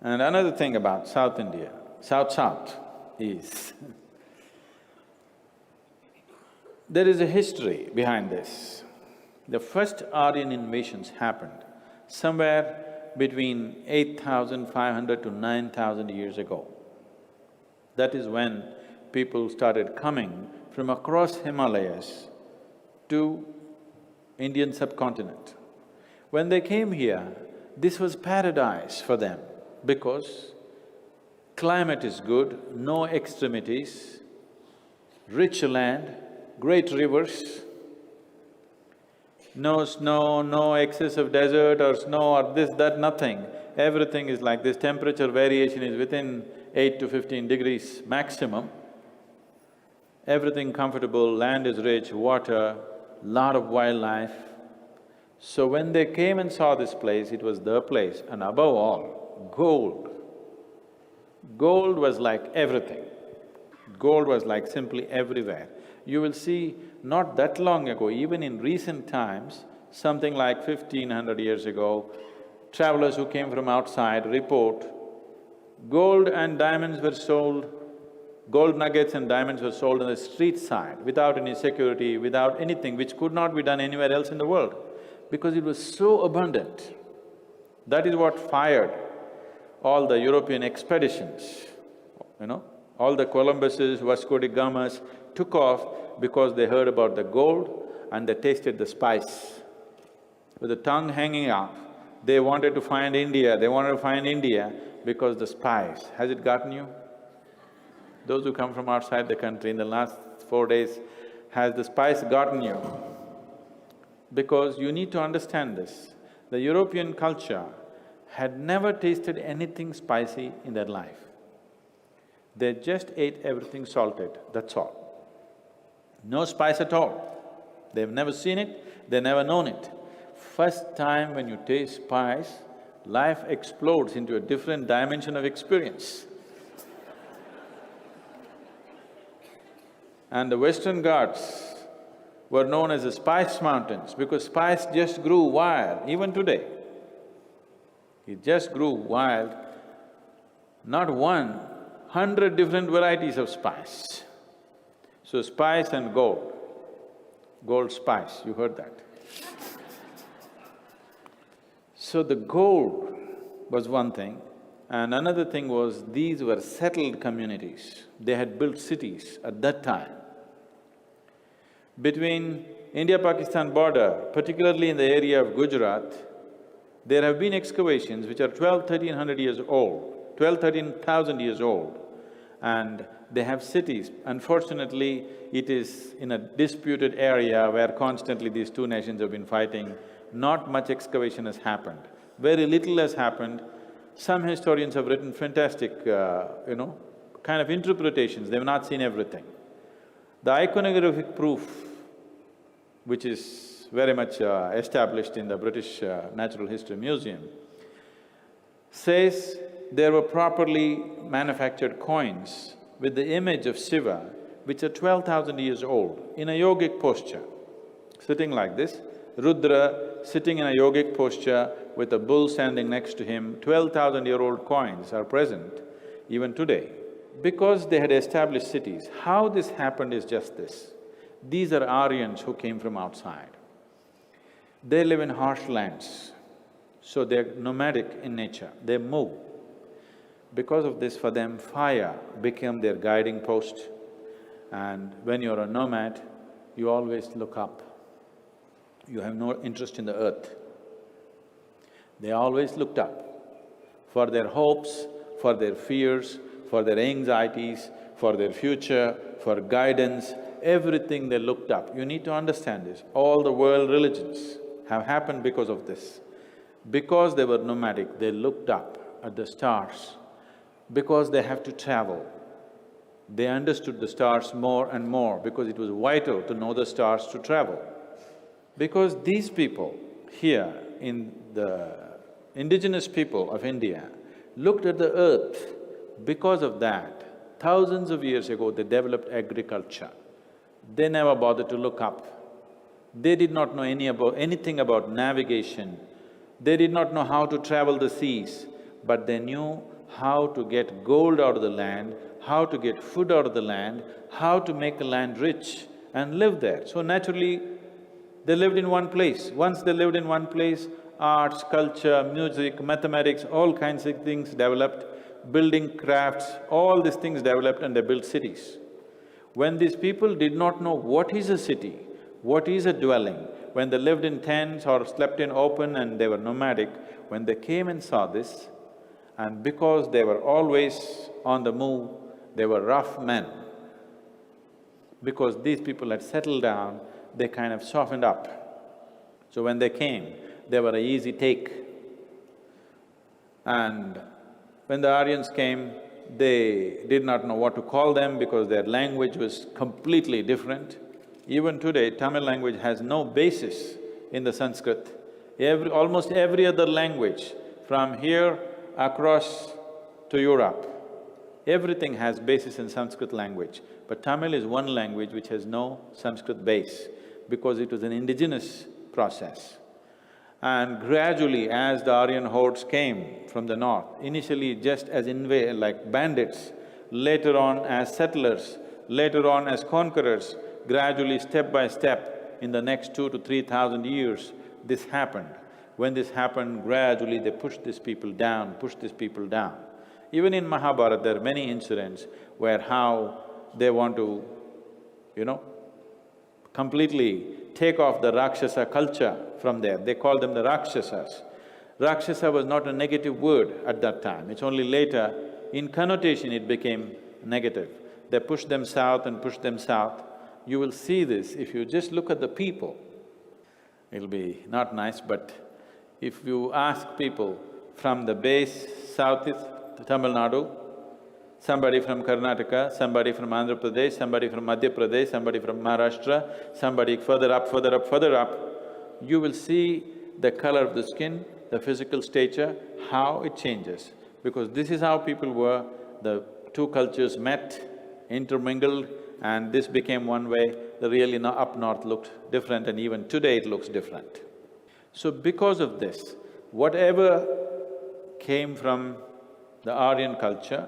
And another thing about South India, South is there is a history behind this. The first Aryan invasions happened somewhere between 8,500 to 9,000 years ago. That is when people started coming from across Himalayas to Indian subcontinent. When they came here, this was paradise for them because climate is good, no extremities, rich land, great rivers, no snow, no excess of desert or snow or this, that, nothing. Everything is like this, temperature variation is within 8 to 15 degrees maximum. Everything comfortable, land is rich, water, lot of wildlife. So when they came and saw this place, it was the place, and above all, gold. Gold was like everything. Gold was like simply everywhere. You will see, not that long ago, even in recent times, something like 1500 years ago, travelers who came from outside report, gold and diamonds were sold, gold nuggets and diamonds were sold on the street side without any security, without anything, which could not be done anywhere else in the world, because it was so abundant. That is what fired all the European expeditions, all the Columbuses, Vasco da Gamas took off because they heard about the gold and they tasted the spice. With the tongue hanging out, they wanted to find India, because the spice. Has it gotten you? Those who come from outside the country in the last 4 days, has the spice gotten you? Because you need to understand this. The European culture had never tasted anything spicy in their life. They just ate everything salted, that's all. No spice at all. They've never seen it, they've never known it. First time when you taste spice, life explodes into a different dimension of experience. And the Western Ghats were known as the spice mountains because spice just grew wild, even today. It just grew wild, not one, 100 different varieties of spice. So spice and gold, gold spice, you heard that. So the gold was one thing, and another thing was these were settled communities. They had built cities at that time. Between India-Pakistan border, particularly in the area of Gujarat, there have been excavations which are 1300 years old, 13,000 years old, and they have cities. Unfortunately, it is in a disputed area where constantly these two nations have been fighting. Not much excavation has happened. Very little has happened. Some historians have written fantastic, kind of interpretations, they've not seen everything. The iconographic proof, which is very much established in the British Natural History Museum, says there were properly manufactured coins with the image of Shiva, which are 12,000 years old, in a yogic posture, sitting like this. Rudra sitting in a yogic posture with a bull standing next to him, 12,000-year-old coins are present even today. Because they had established cities, how this happened is just this. These are Aryans who came from outside. They live in harsh lands, so they're nomadic in nature, they move. Because of this, for them, fire became their guiding post. And when you're a nomad, you always look up. You have no interest in the earth. They always looked up for their hopes, for their fears, for their anxieties, for their future, for guidance, everything they looked up. You need to understand this. All the world religions have happened because of this. Because they were nomadic, they looked up at the stars. Because they have to travel, they understood the stars more and more because it was vital to know the stars to travel. Because these people here in the indigenous people of India looked at the earth, because of that, thousands of years ago they developed agriculture. They never bothered to look up. They did not know anything about navigation. They did not know how to travel the seas. but they knew how to get gold out of the land, how to get food out of the land, how to make the land rich and live there. So naturally, they lived in one place. Once they lived in one place, arts, culture, music, mathematics, all kinds of things developed, building crafts, all these things developed and they built cities. When these people did not know what is a city, what is a dwelling, when they lived in tents or slept in open and they were nomadic, when they came and saw this, and because they were always on the move, they were rough men. Because these people had settled down, they kind of softened up. So when they came, they were an easy take. And when the Aryans came, they did not know what to call them because their language was completely different. Even today, Tamil language has no basis in the Sanskrit. Almost every other language, from here across to Europe, everything has basis in Sanskrit language. But Tamil is one language which has no Sanskrit base because it was an indigenous process. And gradually, as the Aryan hordes came from the north, initially just as like bandits, later on as settlers, later on as conquerors, gradually, step by step, in the next 2,000 to 3,000 years, this happened. When this happened, gradually they pushed these people down, pushed these people down. Even in Mahabharata, there are many incidents where how they want to, completely take off the Rakshasa culture from there. They call them the Rakshasas. Rakshasa was not a negative word at that time, it's only later, in connotation it became negative. They pushed them south and pushed them south. You will see this if you just look at the people. It'll be not nice, but if you ask people from the base southeast Tamil Nadu, somebody from Karnataka, somebody from Andhra Pradesh, somebody from Madhya Pradesh, somebody from Maharashtra, somebody further up, further up, further up, you will see the color of the skin, the physical stature, how it changes. Because this is how people were, the two cultures met, intermingled, and this became one way. The really up north looked different, and even today it looks different. So because of this, whatever came from the Aryan culture,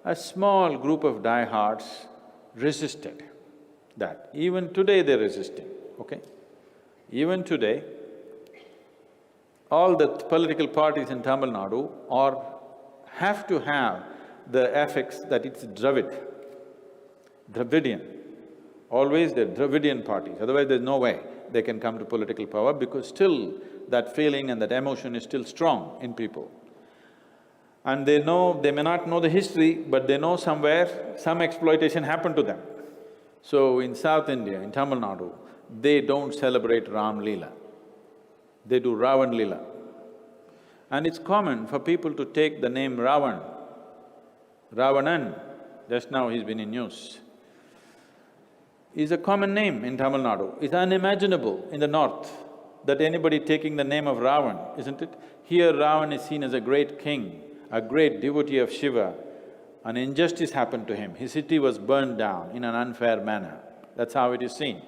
a small group of diehards resisted that. Even today they're resisting, okay? Even today, all the political parties in Tamil Nadu have to have the affix that it's Dravidian. Always they're Dravidian parties, otherwise there's no way they can come to political power because still that feeling and that emotion is still strong in people. And they know, they may not know the history, but they know somewhere some exploitation happened to them. So in South India, in Tamil Nadu, they don't celebrate Ram Leela, they do Ravan Leela. And it's common for people to take the name Ravan, Ravanan, just now he's been in news, is a common name in Tamil Nadu. It's unimaginable in the north that anybody taking the name of Ravan, isn't it? Here Ravan is seen as a great king, a great devotee of Shiva. An injustice happened to him, his city was burned down in an unfair manner. That's how it is seen.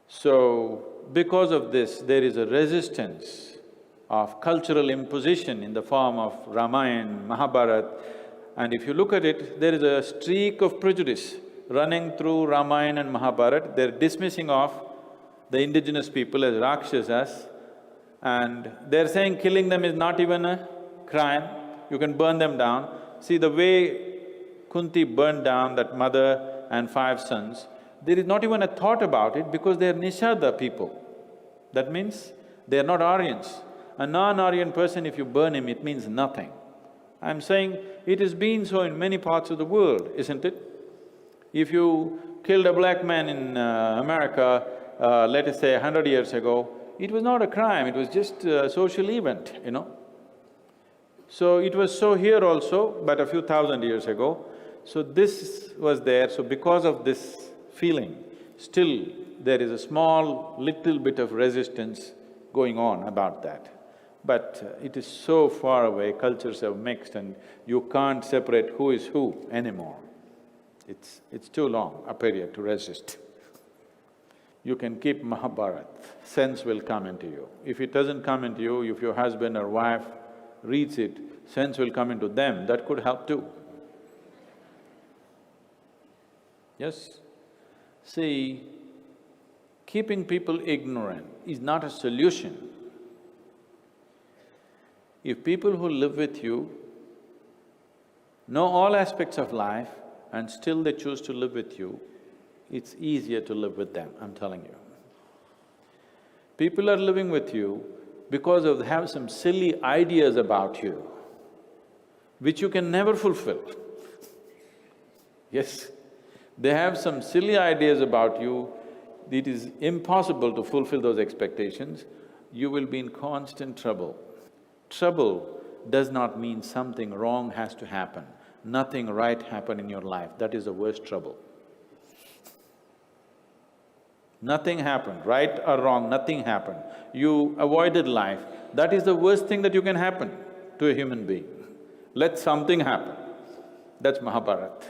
So, because of this, there is a resistance of cultural imposition in the form of Ramayana, Mahabharat. And if you look at it, there is a streak of prejudice running through Ramayana and Mahabharat. They're dismissing of the indigenous people as Rakshasas, and they're saying killing them is not even a crime, you can burn them down. See, the way Kunti burned down that mother and 5 sons, there is not even a thought about it because they're Nishada people. That means they're not Aryans. A non-Aryan person, if you burn him, it means nothing. I'm saying it has been so in many parts of the world, isn't it? If you killed a black man in America, let us say 100 years ago, it was not a crime, it was just a social event, So it was so here also, but a few thousand years ago. So this was there, so because of this feeling, still there is a small, little bit of resistance going on about that. But it is so far away, cultures have mixed and you can't separate who is who anymore. It's too long a period to resist. You can keep Mahabharat, sense will come into you. If it doesn't come into you, if your husband or wife reads it, sense will come into them, that could help too. Yes? See, keeping people ignorant is not a solution. If people who live with you know all aspects of life and still they choose to live with you, it's easier to live with them, I'm telling you. People are living with you because they have some silly ideas about you, which you can never fulfill. Yes, they have some silly ideas about you, it is impossible to fulfill those expectations, you will be in constant trouble. Trouble does not mean something wrong has to happen, nothing right happen in your life, that is the worst trouble. Nothing happened, right or wrong, nothing happened. You avoided life, that is the worst thing that you can happen to a human being. Let something happen, that's Mahabharat.